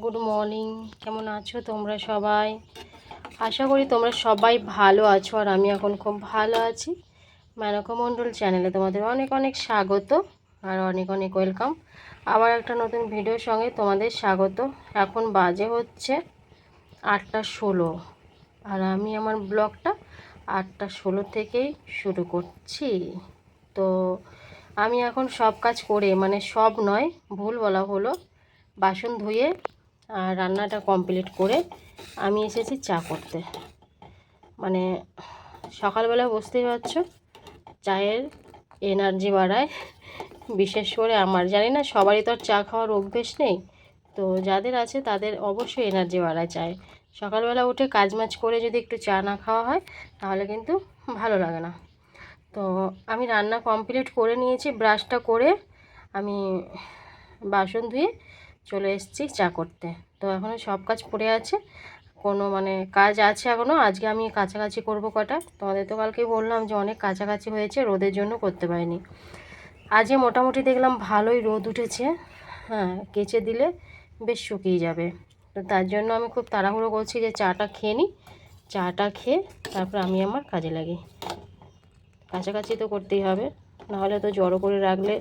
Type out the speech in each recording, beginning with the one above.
Good morning. কেমন আছো তোমরা সবাই? আশা করি তোমরা সবাই ভালো আছো, আর আমি এখন খুব ভালো আছি। মেনকা মণ্ডল চ্যানেলে তোমাদের অনেক অনেক স্বাগত আর অনেক অনেক ওয়েলকাম। আবার একটা নতুন ভিডিওর সঙ্গে তোমাদের স্বাগত। এখন বাজে হচ্ছে 8:16 আর আমি আমার ব্লগটা 8:16 থেকেই শুরু করছি। তো আমি এখন সব কাজ করে, মানে সব নয়, ভুল বলা হলো, বাসন ধুয়ে আর রান্নাটা কমপ্লিট করে আমি এসেছি চা করতে। মানে সকালবেলা বুঝতেই পারছো, চায়ের এনার্জি বাড়ায়। বিশেষ করে আমার, জানি না সবারই তো আর চা খাওয়ার অভ্যেস নেই, তো যাদের আছে তাদের অবশ্যই এনার্জি বাড়ায় চায়। সকালবেলা উঠে কাজমাজ করে যদি একটু চা না খাওয়া হয় তাহলে কিন্তু ভালো লাগে না। তো আমি রান্না কমপ্লিট করে নিয়েছি, ব্রাশটা করে আমি বাসন ধুয়ে চলে এসেছি চা করতে। তো এখনও সব কাজ পড়ে আছে, কোনো মানে কাজ আছে এখনও। আজকে আমি কাছাকাছি করব কটা, তোমাদের তো কালকেই বললাম যে অনেক কাছাকাছি হয়েছে, রোদের জন্য করতে পারিনি। আজকে মোটামুটি দেখলাম ভালোই রোদ উঠেছে, হ্যাঁ, কেচে দিলে বেশ শুকিয়ে যাবে। তো তার জন্য আমি খুব তাড়াহুড়ো করছি যে চাটা খেয়ে নিই, চাটা খেয়ে তারপর আমি আমার কাজে লাগি। কাছাকাছি তো করতেই হবে, নাহলে তো জড়ো করে রাখলে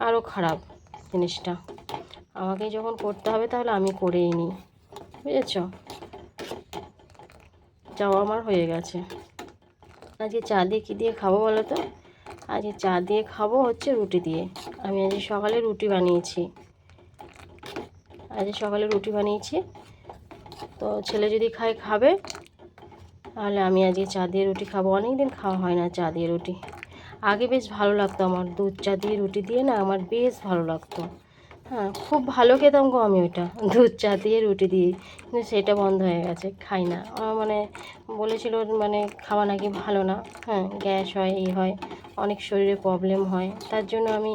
আরও খারাপ জিনিসটা। আমাকেই যখন করতে হবে তাহলে আমি করেই নিই, বুঝেছ? চাও আমার হয়ে গেছে। আজকে চা দিয়ে কী দিয়ে খাবো বলো তো? আজকে চা দিয়ে খাবো হচ্ছে রুটি দিয়ে। আমি আজকে সকালে রুটি বানিয়েছি, তো ছেলে যদি খায় খাবে, তাহলে আমি আজকে চা দিয়ে রুটি খাবো। অনেক দিন খাওয়া হয় না চা দিয়ে রুটি। আগে বেশ ভালো লাগতো আমার, দুধ চা দিয়ে রুটি দিয়ে না আমার বেশ ভালো লাগতো। হ্যাঁ, খুব ভালো খেতাম গো আমি ওইটা, দুধ চা দিয়ে রুটি দিয়ে। কিন্তু সেটা বন্ধ হয়ে গেছে, খাই না। মানে বলেছিল মানে খাওয়া নাকি ভালো না, হ্যাঁ, গ্যাস হয়, এই হয়, অনেক শরীরে প্রবলেম হয়, তার জন্য আমি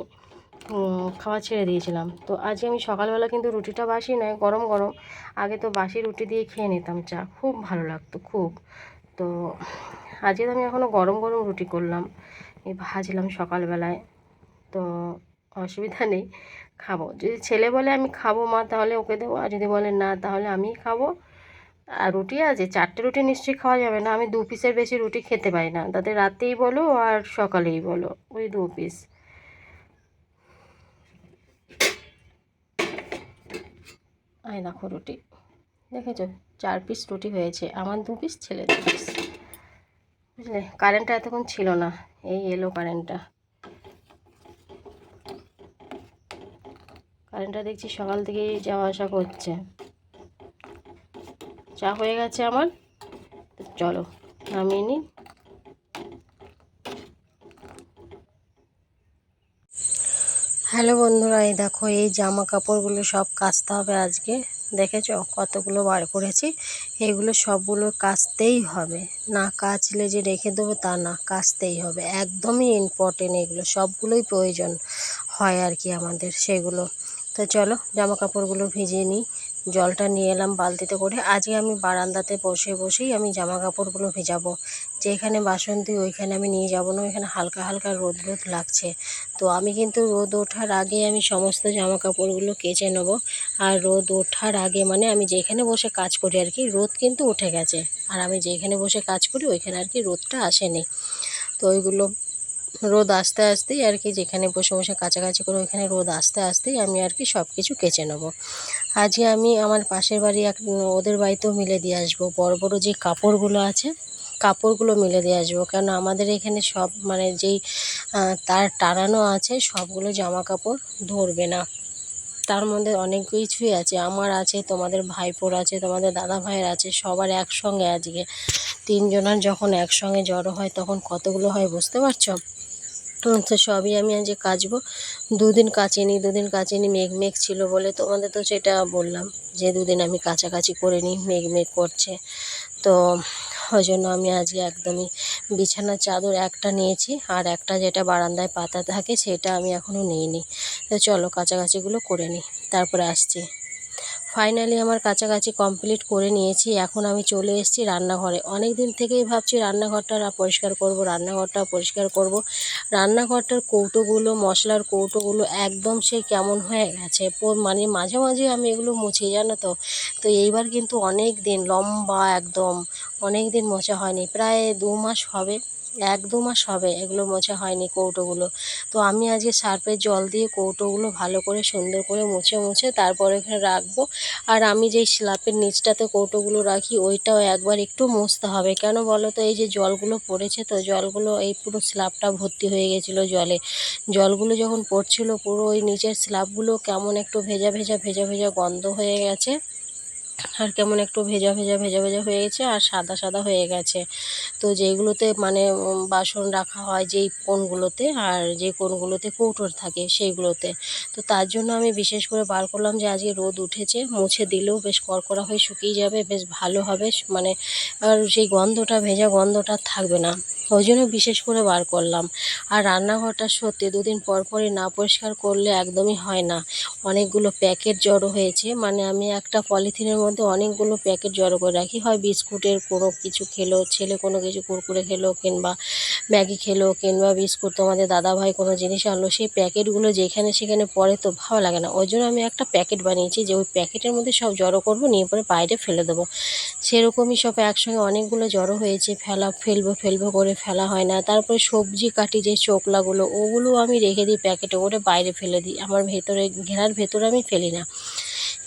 খাওয়া ছেড়ে দিয়েছিলাম। তো আজকে আমি সকালবেলা কিন্তু রুটিটা বাসি নয়, গরম গরম। আগে তো বাসি রুটি দিয়ে খেয়ে নিতাম চা, খুব ভালো লাগতো খুব। তো আজকে তো আমি এখনও গরম গরম রুটি করলাম, এই ভাজলাম সকালবেলায়। তো অসুবিধা নেই, খাবো। যদি ছেলে বলে আমি খাবো মা, তাহলে ওকে দেবো, আর যদি বলে না তাহলে আমিই খাবো। আর রুটি আছে 4টে রুটি নিশ্চয়ই খাওয়া যাবে না, আমি 2 পিসের বেশি রুটি খেতে পারি না, তাতে রাতেই বলো আর সকালেই বলো, ওই 2 পিস। আয় দেখো রুটি, দেখেছো 4 পিস রুটি হয়েছে, আমার 2 পিস, ছেলে 2 পিস, বুঝলে? কারেন্টটা এতক্ষণ ছিল না, এই এলো কারেন্টটা। কারেন্টটা দেখছি সকাল থেকেই যাওয়া আসা করছে। চা হয়ে গেছে আমার, চলো নামিয়ে নিই। হ্যালো বন্ধুরা, এই দেখো এই জামা কাপড়গুলো সব কাচতে হবে আজকে। দেখেছো কতগুলো বার করেছি, এগুলো সবগুলো কাচতেই হবে, না কাচলে যে রেখে দেবো তা না, কাচতেই হবে, একদমই ইম্পর্টেন্ট, এগুলো সবগুলোই প্রয়োজন হয় আর কি আমাদের সেগুলো। তো চলো জামা কাপড়গুলো ভিজিয়ে নিই। জলটা নিয়ে এলাম বালতিতে করে। আজকে আমি বারান্দাতে বসেই আমি জামা কাপড়গুলো ভেজাবো। যেখানে বাসন দিই ওইখানে আমি নিয়ে যাব না, ওইখানে হালকা হালকা রোদ রোদ লাগছে। তো আমি কিন্তু রোদ ওঠার আগে আমি সমস্ত জামা কাপড়গুলো কেচে নেবো। আর রোদ ওঠার আগে মানে আমি যেখানে বসে কাজ করি আর কি, রোদ কিন্তু উঠে গেছে, আর আমি যেখানে বসে কাজ করি ওইখানে আর কি রোদটা আসেনি। তো ওইগুলো রোদ আসতে আসতেই আর কি, যেখানে বসে বসে কাছাকাছি করে ওইখানে রোদ আসতে আসতেই আমি আর কি সব কিছু কেচে নেবো। আজকে আমি আমার পাশের বাড়ি ওদের বাড়িতেও মিলে দিয়ে আসবো, বড় বড় যে কাপড়গুলো আছে কাপড়গুলো মিলে দিয়ে আসবো। কেন আমাদের এখানে সব মানে যেই তার টানানো আছে সবগুলো জামা কাপড় ধরবে না, তার মধ্যে অনেক কিছুই আছে, আমার আছে, তোমাদের ভাইপোর আছে, তোমাদের দাদা ভাইয়ের আছে, সবার একসঙ্গে আজকে 3 জনের যখন একসঙ্গে জড়ো হয় তখন কতগুলো হয় বুঝতে পারছো? তো সবই আমি আজকে কাচবো। 2 দিন কাচিনি, মেঘ ছিল বলে, তোমাদের তো সেটা বললাম যে 2 দিন আমি কাচাকাচি করে নিই, মেঘ করছে। তো ওই জন্য আমি আজকে একদমই বিছানার চাদর একটা নিয়েছি, আর একটা যেটা বারান্দায় পাতা থাকে সেটা আমি এখনও নিইনি। তো চলো কাচাকাচিগুলো করে নিই, তারপরে আসছি। ফাইনালি আমার কাছাকাছি কমপ্লিট করে নিয়েছি। এখন আমি চলে এসেছি রান্নাঘরে। অনেক দিন থেকেই ভাবছি রান্নাঘরটা পরিষ্কার করব, রান্নাঘরটা পরিষ্কার করব। রান্নাঘরটার কৌটোগুলো, মশলার কৌটোগুলো একদম সেই কেমন হয়ে গেছে। মানে মাঝে মাঝে আমি এগুলো মুছি, জানো তো। তো এইবার কিন্তু অনেক দিন, লম্বা একদম অনেক দিন মোছা হয়নি, প্রায় 2 মাস হবে, 1-2 মাস হবে এগুলো মোছা হয়নি কৌটোগুলো। তো আমি আজকে সার্ফের জল দিয়ে কৌটোগুলো ভালো করে সুন্দর করে মুছে মুছে তারপরে এখানে রাখবো। আর আমি যেই স্ল্যাপের নিচটাতে কৌটোগুলো রাখি ওইটাও একবার একটু মুছতে হবে। কেন বলো তো, এই যে জলগুলো পড়েছে, তো জলগুলো এই পুরো স্ল্যাবটা ভর্তি হয়ে গেছিলো জলে। জলগুলো যখন পড়ছিল পুরো ওই নিচের স্ল্যাবগুলো কেমন একটু ভেজা ভেজা ভেজা ভেজা গন্ধ হয়ে গেছে, আর কেমন একটু ভেজা ভেজা ভেজা ভেজা হয়ে গেছে, আর সাদা সাদা হয়ে গেছে। তো যেইগুলোতে মানে বাসন রাখা হয় যেই কোণগুলোতে, আর যে কোণগুলোতে কৌটোর থাকে সেইগুলোতে। তো তার জন্য আমি বিশেষ করে বার করলাম যে আজকে রোদ উঠেছে, মুছে দিলেও বেশ কড়কড়া হয়ে শুকিয়ে যাবে, বেশ ভালো হবে, মানে আর সেই গন্ধটা, ভেজা গন্ধটা থাকবে না। ওই জন্য বিশেষ করে বার করলাম। আর রান্নাঘরটা সত্যি 2 দিন পর পরই না পরিষ্কার করলে একদমই হয় না। অনেকগুলো প্যাকেট জড়ো হয়েছে, মানে আমি একটা পলিথিনের মধ্যে অনেকগুলো প্যাকেট জড়ো করে রাখি। হয় বিস্কুটের কোনো কিছু খেলো, ছেলে কোনো কিছু কুরকুরে খেলো, কিংবা ম্যাগি খেলো, কিংবা বিস্কুট তোমাদের দাদাভাই কোনো জিনিস আনলো, সেই প্যাকেটগুলো যেখানে সেখানে পড়ে তো ভালো লাগে না। ওই জন্য আমি একটা প্যাকেট বানিয়েছি যে ওই প্যাকেটের মধ্যে সব জড়ো করবো, নিয়ে পরে বাইরে ফেলে দেবো। সেরকমই সব একসঙ্গে অনেকগুলো জড়ো হয়েছে, ফেলবো ফেলবো করে ফেলা হয় না। তারপরে সবজি কাটি যে চোকলাগুলো, ওগুলো আমি রেখে দিই প্যাকেটে করে, বাইরে ফেলে দিই, আমার ভেতরে ঘেরার ভেতরে আমি ফেলি না।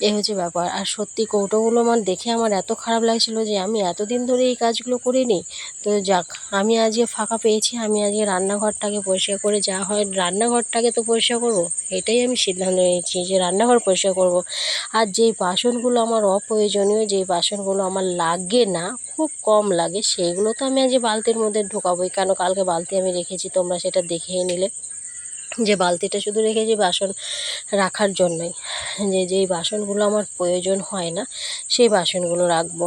এই হচ্ছে ব্যাপার। আর সত্যি কৌটোগুলো আমার দেখে আমার এত খারাপ লাগছিল যে আমি এতদিন ধরে এই কাজগুলো করিনি। তো যাক, আমি আজকে ফাঁকা পেয়েছি, আমি আজকে রান্নাঘরটাকে পরিষ্কার করে, যা হয় রান্নাঘরটাকে তো পরিষ্কার করব, এটাই আমি সিদ্ধান্ত নিয়েছি যে রান্নাঘর পরিষ্কার করব। আর যেই বাসনগুলো আমার অপ্রয়োজনীয়, যেই বাসনগুলো আমার লাগে না, খুব কম লাগে, সেইগুলো তো আমি আজকে বালতির মধ্যে ঢোকাবোই। কেন, কালকে বালতি আমি রেখেছি, তোমরা সেটা দেখেই নিলে যে বালতিটা শুধু রেখেছি বাসন রাখার জন্যই, যেই বাসনগুলো আমার প্রয়োজন হয় না সেই বাসনগুলো রাখবো।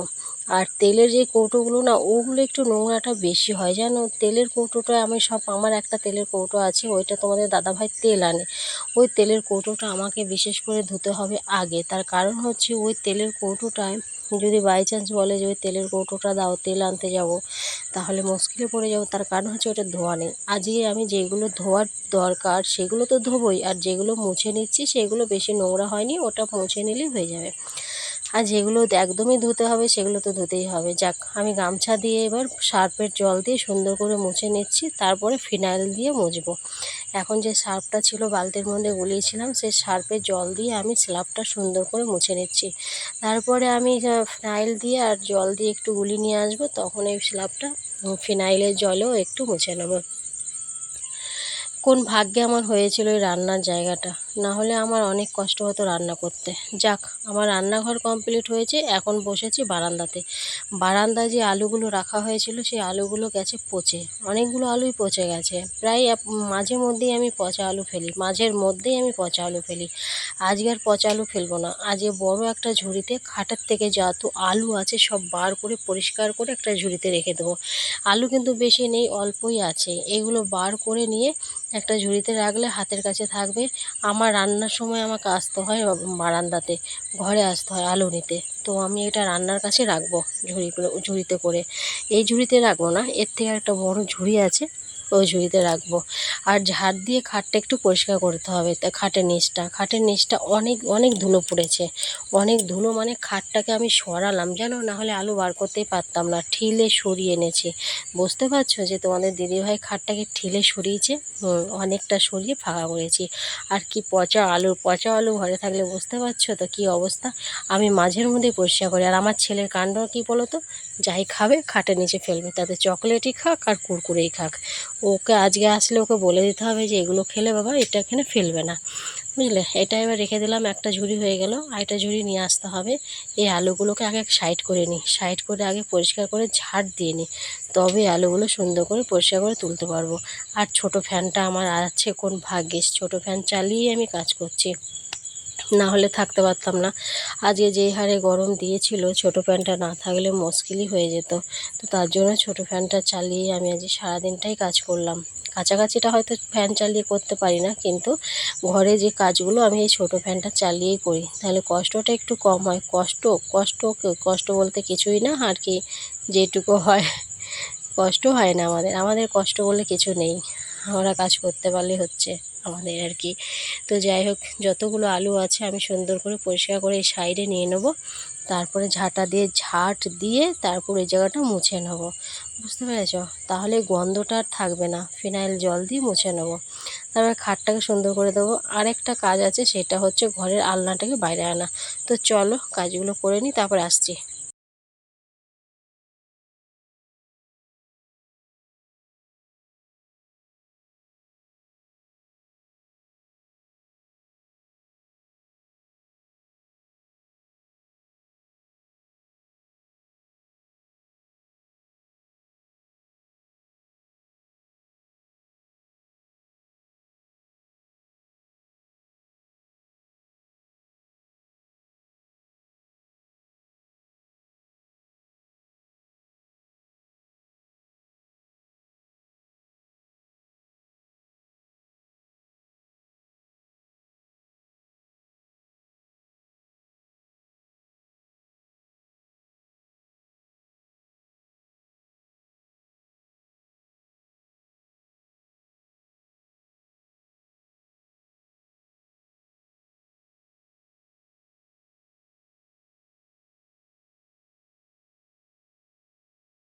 আর তেলের যে কৌটোগুলো না, ওগুলো একটু নোংরাটা বেশি হয় জানো। তেলের কৌটোটা আমি সব, আমার একটা তেলের কৌটো আছে, ওইটা তোমাদের দাদাভাই তেল আনে, ওই তেলের কৌটোটা আমাকে বিশেষ করে ধুতে হবে আগে। তার কারণ হচ্ছে ওই তেলের কৌটোটায় যদি বাই চান্স বলে যে ওই তেলের কৌটোটা দাও, তেল আনতে যাব, তাহলে মুশকিলে পড়ে যাবো। তার কারণ হচ্ছে ওটা ধোয়া নেই। আজকে আমি যেগুলো ধোয়ার দরকার সেগুলো তো ধোবই, আর যেগুলো মুছে নিচ্ছি সেগুলো বেশি নোংরা হয়নি, ওটা মুছে নিলেই হয়ে যাবে। আর যেগুলো একদমই ধুতে হবে সেগুলো তো ধুতেই হবে। যাক, আমি গামছা দিয়ে এবার সার্ফের জল দিয়ে সুন্দর করে মুছে নিচ্ছি, তারপরে ফিনাইল দিয়ে মুছবো। এখন যে সার্ফটা ছিল বালতির মধ্যে গুলিয়েছিলাম, সেই সার্ফের জল দিয়ে আমি স্ল্যাবটা সুন্দর করে মুছে নিচ্ছি। তারপরে আমি ফিনাইল দিয়ে আর জল দিয়ে একটু গুলিয়ে নিয়ে আসবো, তখন এই স্ল্যাবটা ফিনাইলের জলেও একটু মুছে নেবো। কোন ভাগ্যে আমার হয়েছিল এই রান্নার জায়গাটা, না হলে আমার অনেক কষ্ট হতো রান্না করতে। যাক, আমার রান্নাঘর কমপ্লিট হয়েছে, এখন বসেছি বারান্দাতে। বারান্দায় যে আলুগুলো রাখা হয়েছিল সেই আলুগুলো গেছে পচে, অনেকগুলো আলুই পচে গেছে। প্রায় মাঝে মধ্যেই আমি পচা আলু ফেলি, মাঝের মধ্যেই আমি পচা আলু ফেলি। আজকে আর পচা আলু ফেলবো না, আজকে বড় একটা ঝুড়িতে খাটের থেকে যত আলু আছে সব বার করে পরিষ্কার করে একটা ঝুড়িতে রেখে দেবো। আলু কিন্তু বেশি নেই, অল্পই আছে, এগুলো বার করে নিয়ে একটা ঝুড়িতে রাখলে হাতের কাছে থাকবে। আমার রান্নার সময় আমাকে আসতে হয় বারান্দাতে, ঘরে আসতে হয় আলু নিতে, তো আমি এটা রান্নার কাছে রাখবো ঝুড়িতে করে। এই ঝুড়িতে রাখবো না, এর থেকে একটা বড় ঝুড়ি আছে, ওই ঝুড়িতে রাখবো। আর ঝাড় দিয়ে খাটটা একটু পরিষ্কার করতে হবে। তা খাটের নিচটা অনেক অনেক ধুলো পড়েছে, অনেক ধুলো, মানে খাটটাকে আমি সরালাম জানো, না হলে আলু বার করতেই পারতাম না, ঠিলে সরিয়ে এনেছি। বুঝতে পারছো যে তোমাদের দিদিভাই খাটটাকে ঠিলে সরিয়েছে, অনেকটা সরিয়ে ফাঁকা করেছি। আর কি পচা আলু ঘরে থাকলে বুঝতে পারছো তো কী অবস্থা। আমি মাঝের মধ্যেই পরিষ্কার করি। আর আমার ছেলের কাণ্ড কী বলো তো, যাই খাবে খাটের নিচে ফেলবে, তাতে চকলেটই খাক আর কুরকুরেই খাক। ওকে আজকে আসলে ওকে বলে দিতে হবে যে এগুলো খেলে বাবা এটা এখানে ফেলবে না, বুঝলে। এটা এবার রেখে দিলাম, একটা ঝুড়ি হয়ে গেল, আরেকটা ঝুড়ি নিয়ে আসতে হবে। এই আলুগুলোকে আগে সাইড করে নিই, সাইড করে আগে পরিষ্কার করে ঝাড় দিয়ে নিই, তবে আলুগুলো সুন্দর করে পরিষ্কার করে তুলতে পারবো। আর ছোট ফ্যানটা আমার আছে কোন ভাগ্যিস, ছোট ফ্যান চালিয়ে আমি কাজ করছি, না হলে থাকতে পারতাম না। আজকে যেই হারে গরম দিয়েছিল, ছোটো ফ্যানটা না থাকলে মুশকিলই হয়ে যেত। তো তার জন্য ছোটো ফ্যানটা চালিয়ে আমি আজকে সারাদিনটাই কাজ করলাম। কাছাকাছিটা হয়তো ফ্যান চালিয়ে করতে পারি না, কিন্তু ঘরে যে কাজগুলো আমি এই ছোটো ফ্যানটা চালিয়েই করি, তাহলে কষ্টটা একটু কম হয়। কষ্ট বলতে কিছুই না আর কি, যেটুকু হয় কষ্ট হয় না আমাদের কষ্ট বলে কিছু নেই। আমরা কাজ করতে পারলে হচ্ছে আমাদের আর কি। তো যাই হোক, যতগুলো আলু আছে আমি সুন্দর করে পরিষ্কার করে এই সাইডে নিয়ে নেবো। তারপরে ঝাঁট দিয়ে তারপর এই জায়গাটা মুছে নেব, বুঝতে পেরেছ? তাহলে গন্ধটা আর থাকবে না। ফিনাইল জল দিয়ে মুছে নেব, তারপরে খাটটাকে সুন্দর করে দেবো। আরেকটা কাজ আছে, সেটা হচ্ছে ঘরের আলনাটাকে বাইরে আনা। তো চলো কাজগুলো করে নিই, তারপরে আসছি।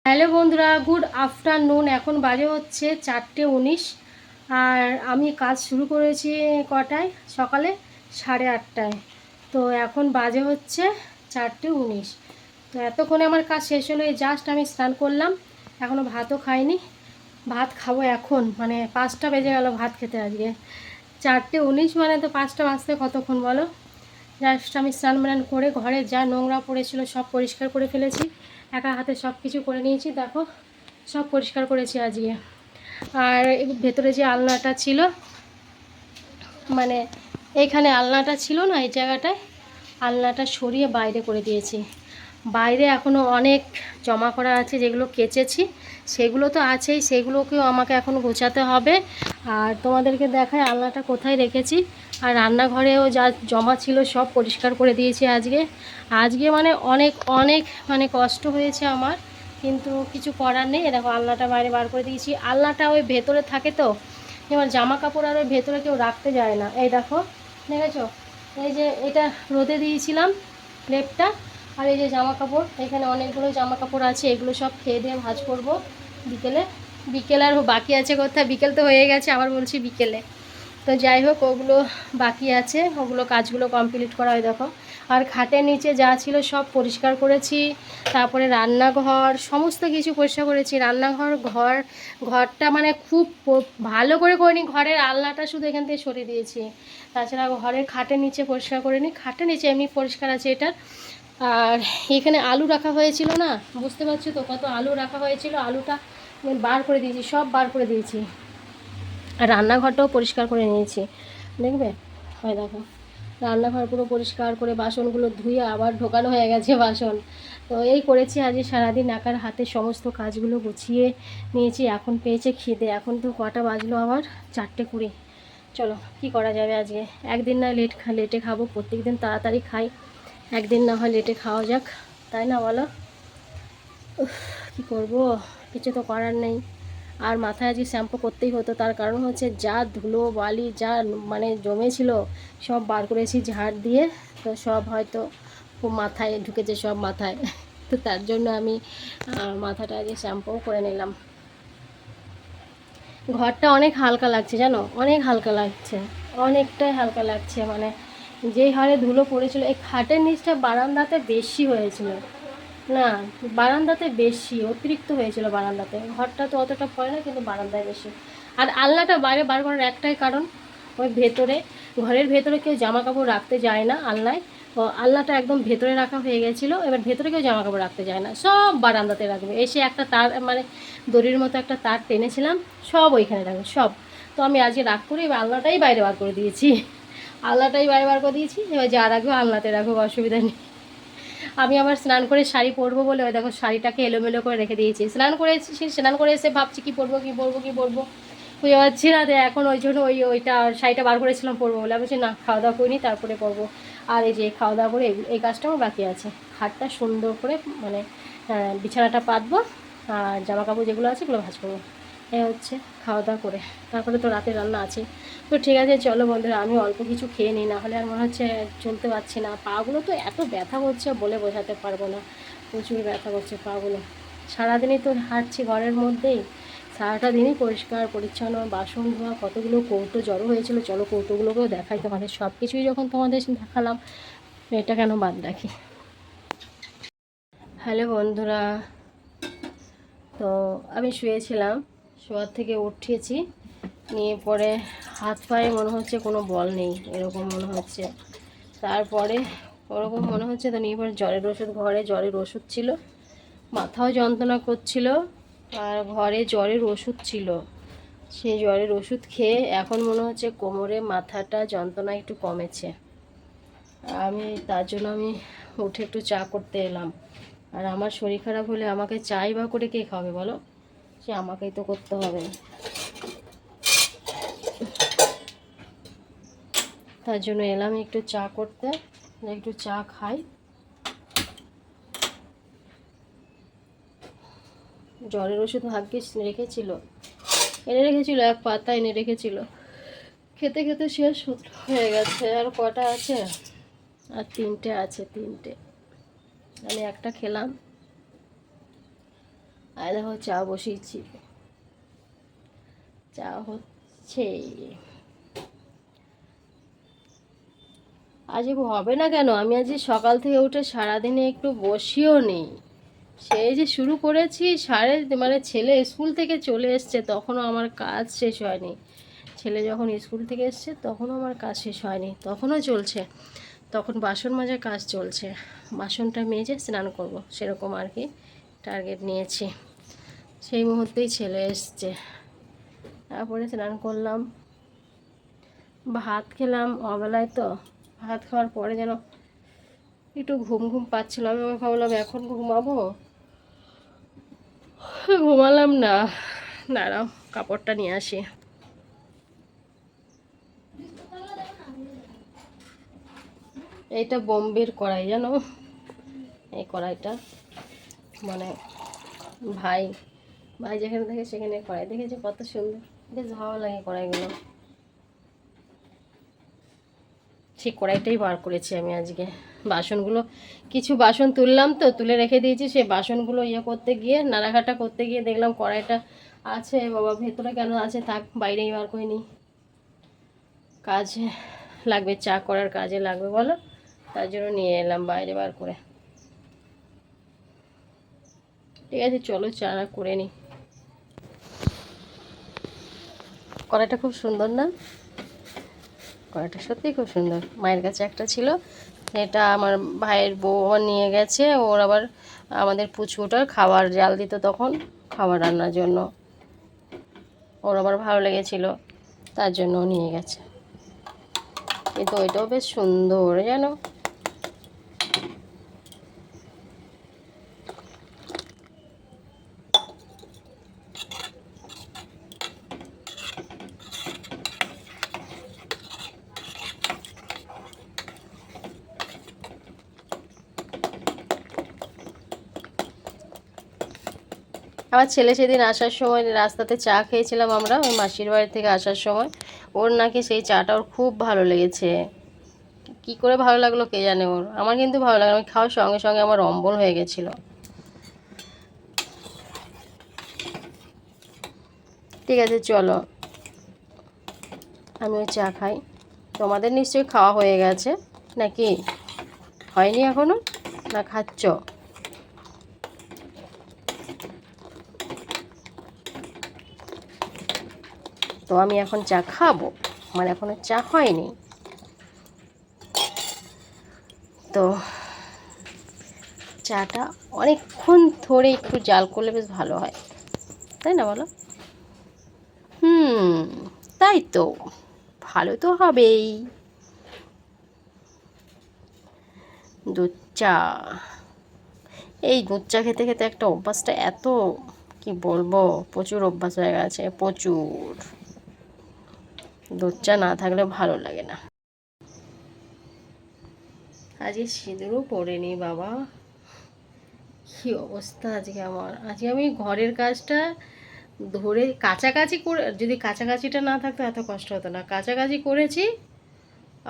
হ্যালো বন্ধুরা, গুড আফটারনুন। এখন বাজে হচ্ছে 4:19। আর আমি কাজ শুরু করেছি কটায়? সকালে 8:30টায়। তো এখন বাজে হচ্ছে 4:19। তো এতক্ষণে আমার কাজ শেষ হলো। এই জাস্ট আমি স্নান করলাম, এখনও ভাতও খাইনি। ভাত খাবো এখন, মানে 5টা বেজে গেল ভাত খেতে। আজকে 4:19 মানে তো 5টা বাজতে কতক্ষণ বলো? জাস্ট আমি স্নান করে ঘরে যা নোংরা পড়েছিল সব পরিষ্কার করে ফেলেছি। একা হাতে সব কিছু করে নিয়েছি, দেখো সব পরিষ্কার করেছি আজকে। আর ভেতরে যে আলনাটা ছিল, মানে এইখানে আলনাটা ছিল না, এই জায়গাটায় আলনাটা সরিয়ে বাইরে করে দিয়েছি। বাইরে এখনও অনেক জমা করা আছে, যেগুলো কেচেছি সেগুলো তো আছেই, সেগুলোকেও আমাকে এখন গোছাতে হবে। আর তোমাদেরকে দেখায় আলনাটা কোথায় রেখেছি। আর রান্নাঘরেও যা জমা ছিল সব পরিষ্কার করে দিয়েছি আজকে। আজকে মানে অনেক অনেক মানে কষ্ট হয়েছে আমার, কিন্তু কিছু করার নেই। দেখো আলনাটা বাইরে বার করে দিয়েছি। আলনাটা ওই ভেতরে থাকে, তো এবার জামা কাপড় আর ওই ভেতরে কেউ রাখতে যায় না। এই দেখো, দেখেছো? এই যে এটা রোদে দিয়েছিলাম লেপটা, আর এই যে জামা কাপড়, এখানে অনেকগুলো জামা কাপড় আছে। এগুলো সব খেয়ে দিয়ে ভাঁজ করব বিকেলে। বিকেল আর বাকি আছে কোথায়? বিকেল তো হয়ে গেছে, আবার বলছি বিকেলে। তো যাই হোক, ওগুলো বাকি আছে, ওগুলো কাজগুলো কমপ্লিট করা হয়। দেখো, আর খাটের নিচে যা ছিল সব পরিষ্কার করেছি। তারপরে রান্নাঘর সমস্ত কিছু পরিষ্কার করেছি। ঘরটা মানে খুব ভালো করে করিনি। ঘরের আলনাটা শুধু এখান থেকে সরিয়ে দিয়েছি, তাছাড়া ঘরের খাটের নিচে পরিষ্কার করিনি। খাটের নিচে এমনি পরিষ্কার আছে এটার। আর এখানে আলু রাখা হয়েছিল না, বুঝতে পারছো তো কত আলু রাখা হয়েছিল। আলুটা বার করে দিয়েছি, সব বার করে দিয়েছি। আর রান্নাঘরটাও পরিষ্কার করে নিয়েছি, দেখবে? হয় দেখো, রান্নাঘর পুরো পরিষ্কার করে বাসনগুলো ধুয়ে আবার ঢোকানো হয়ে গেছে বাসন। তো এই করেছি আজকে সারাদিন। একার হাতে সমস্ত কাজগুলো গুছিয়ে নিয়েছি। এখন পেয়েছে খিদে। এখন তো কটা বাজলো আবার? 4:20। চলো কি করা যাবে আজকে? একদিন না লেটে খাবো, প্রত্যেক দিন তাড়াতাড়ি খাই, একদিন না হয় লেটে খাওয়া যাক, তাই না বলো? কী করবো, কিছু তো করার নেই। আর মাথায় আজকে শ্যাম্পু করতেই হতো, তার কারণ হচ্ছে যা ধুলো বালি যা মানে জমেছিল সব বার করেছি ঝাড় দিয়ে। তো সব হয়তো খুব মাথায় ঢুকেছে, সব মাথায়। তো তার জন্য আমি মাথাটা আজকে শ্যাম্পুও করে নিলাম। ঘরটা অনেক হালকা লাগছে, জানো? অনেক হালকা লাগছে, অনেকটাই হালকা লাগছে। মানে যেই হারে ধুলো পড়েছিল, এই খাটের নিচটা বারান্দাতে বেশি হয়েছিল না, বারান্দাতে বেশি অতিরিক্ত হয়েছিল বারান্দাতে। ঘরটা তো অতটা পড়ে না, কিন্তু বারান্দায় বেশি। আর আলনাটা বাইরে বার করার একটাই কারণ, ওই ভেতরে ঘরের ভেতরে কেউ জামা কাপড় রাখতে যায় না আলনায়। তো আলনাটা একদম ভেতরে রাখা হয়ে গেছিলো। এবার ভেতরে কেউ জামা কাপড় রাখতে যায় না, সব বারান্দাতে রাখবে। এসে একটা তার মানে দড়ির মতো একটা তার টেনেছিলাম, সব ওইখানে রাখবে সব। তো আমি আজকে রাগ করে এবার আলনাটাই বাইরে বার করে দিয়েছি। আলনাটাই বার করে দিয়েছি, এবার যা রাখবো আলনাতে রাখবো, অসুবিধা নেই। আমি আবার স্নান করে শাড়ি পরবো বলে ওই দেখো শাড়িটাকে এলোমেলো করে রেখে দিয়েছি। স্নান করে এসে ভাবছি কী পরবো বুঝতে পারছি না। তো এখন ওই জন্য ওইটা শাড়িটা বার করেছিলাম পরবো বলে, আমি বলছি না খাওয়া দাওয়া করিনি তারপরে পরবো। আর এই যে খাওয়া দাওয়া করে এই কাজটাও বাকি আছে, খাটটা সুন্দর করে মানে বিছানাটা পাতবো আর জামা কাপড় যেগুলো আছে ওগুলো ভাঁজ করবো। এ হচ্ছে খাওয়া দাওয়া করে তারপরে তো রাতে রান্না আছে। তো ঠিক আছে চলো বন্ধুরা, আমি অল্প কিছু খেয়ে নিই, নাহলে আর মনে হচ্ছে চলতে পারছি না। পাগুলো তো এত ব্যথা করছে বলে বোঝাতে পারবো না, প্রচুর ব্যথা করছে পাগুলো। সারাদিনই তো হাঁটছি ঘরের মধ্যেই, সারাটা দিনই পরিষ্কার পরিচ্ছন্ন, বাসন ধোয়া, কতগুলো কৌটো জড়ো হয়েছিল। চলো কৌটোগুলোকেও দেখাই তোমাদের, সব কিছুই যখন তোমাদের দেখালাম এটা কেন বাদ রাখি। হ্যালো বন্ধুরা, তো আমি শুয়েছিলাম, শোয়ার থেকে উঠিয়েছি, নিয়ে পরে হাত পায়ে মনে হচ্ছে কোনো বল নেই এরকম মনে হচ্ছে। তারপরে ওরকম মনে হচ্ছে তো নিয়ে পরে জ্বরের ওষুধ ছিল, মাথাও যন্ত্রণা করছিল, আর ঘরে জ্বরের ওষুধ ছিল। সেই জ্বরের ওষুধ খেয়ে এখন মনে হচ্ছে কোমরে মাথাটা যন্ত্রণা একটু কমেছে। তার জন্য আমি উঠে একটু চা করতে এলাম। আর আমার শরীর খারাপ হলে আমাকে চাই বা করে কে খাবে বলো, সে আমাকেই তো করতে হবে। তার জন্য এলাম একটু চা করতে, একটু চা খাই। জ্বরের ওষুধ ভাগ্যিস এনে রেখেছিল, এক পাতা এনে রেখেছিল, খেতে খেতে শেষ হয়ে গেছে। আর কটা আছে? আর 3টে আছে, 3টে। আমি একটা খেলাম, আর দেখো চা বসিয়েছি, চা হচ্ছে। আজ হবে না কেন, আমি আজ সকাল থেকে উঠে সারাদিনে একটু বসিও নেই। সেই যে শুরু করেছি মানে ছেলে স্কুল থেকে চলে এসছে তখনও আমার কাজ শেষ হয়নি। ছেলে যখন স্কুল থেকে এসছে তখনও আমার কাজ শেষ হয়নি, তখনও চলছে। তখন বাসন মাজার কাজ চলছে, বাসনটা মেজে স্নান করব সেরকম আর কি টার্গেট নিয়েছি। সেই মুহূর্তেই ছেলে এসছে, তারপরে স্নান করলাম, ভাত খেলাম অবেলায়। তো ভাত খাওয়ার পরে যেন একটু ঘুম পাচ্ছিল, আমি ভাবলাম এখন ঘুমাবো, ঘুমালাম না। দাঁড়াও কাপড়টা নিয়ে আসি। এইটা বোম্বের কড়াই জানো, এই কড়াইটা মানে ভাই যেখানে থাকে সেখানে কড়াই দেখেছি, কত সুন্দর, বেশ ভালো লাগে কড়াইগুলো। সেই কড়াইটাই বার করেছি আমি আজকে। বাসনগুলো কিছু বাসন তুললাম, তো তুলে রেখে দিয়েছি, সেই বাসনগুলো করতে গিয়ে নাড়াঘাটা করতে গিয়ে দেখলাম কড়াইটা আছে। বাবা ভেতরে কেন আছে, থাক বাইরেই বার করে নিই, কাজে লাগবে, চা করার কাজে লাগবে বলো, তার জন্য নিয়ে এলাম বাইরে বার করে। ঠিক আছে চলো চা করে নিই। কড়াইটা খুব সুন্দর না, কড়াইটা সত্যিই খুব সুন্দর। মায়ের কাছে একটা ছিল, এটা আমার ভাইয়ের বউ আমার নিয়ে গেছে, ওর আবার আমাদের পুচকুটার খাবার জাল দিত তখন, খাবার রান্নার জন্য, ওর আবার ভালো লেগেছিল তার জন্য নিয়ে গেছে। কিন্তু ওইটাও বেশ সুন্দর জানো। আমার ছেলে সেদিন আসার সময় রাস্তাতে চা খেয়েছিলাম আমরা, ওই মাসির বাড়ি থেকে আসার সময়, ওর নাকি সেই চাটা ওর খুব ভালো লেগেছে। কি করে ভালো লাগলো কে জানে ওর, আমার কিন্তু ভালো লাগে। আমি খাওয়ার সঙ্গে সঙ্গে আমার অম্বল হয়ে গেছিলো। ঠিক আছে চলো আমি ওই চা খাই। তোমাদের নিশ্চয়ই খাওয়া হয়ে গেছে নাকি, হয়নি এখনো না খাচ্ছ? তো আমি এখন চা খাবো, আমার এখনো চা হয়নি। তো চাটা অনেকক্ষণ ধরে একটু জাল করলে বেশ ভালো হয়, তাই না বলো? তাই তো, ভালো তো হবেই। দুধ চা। এই দুধ চা খেতে খেতে একটা অভ্যাসটা এত কি বলবো, প্রচুর অভ্যাস হয়ে গেছে, প্রচুর। দুধ চা না থাকলে ভালো লাগে না। আজকে সিঁদুরও পড়েনি বাবা, কি অবস্থা আজকে আমার। আজকে আমি ঘরের কাজটা ধরে কাছাকাছি করে, যদি কাছাকাছিটা না থাকতো এত কষ্ট হতো না। কাছাকাছি করেছি,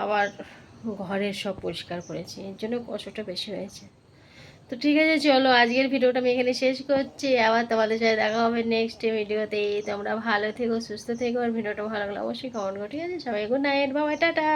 আবার ঘরের সব পরিষ্কার করেছি, এর জন্য কষ্টটা বেশি হয়েছে। তো ঠিক আছে, চলো আজকের ভিডিওটা আমি এখানে শেষ করছি। আবার তোমাদের সাথে দেখা হবে নেক্সট ভিডিওতে। তোমরা ভালো থেকো, সুস্থ থেকো, আর ভিডিওটা ভালো লাগলে অবশ্যই কমেন্ট করো, ঠিক আছে? সবাই গুড নাইট, বাবা, টাটা।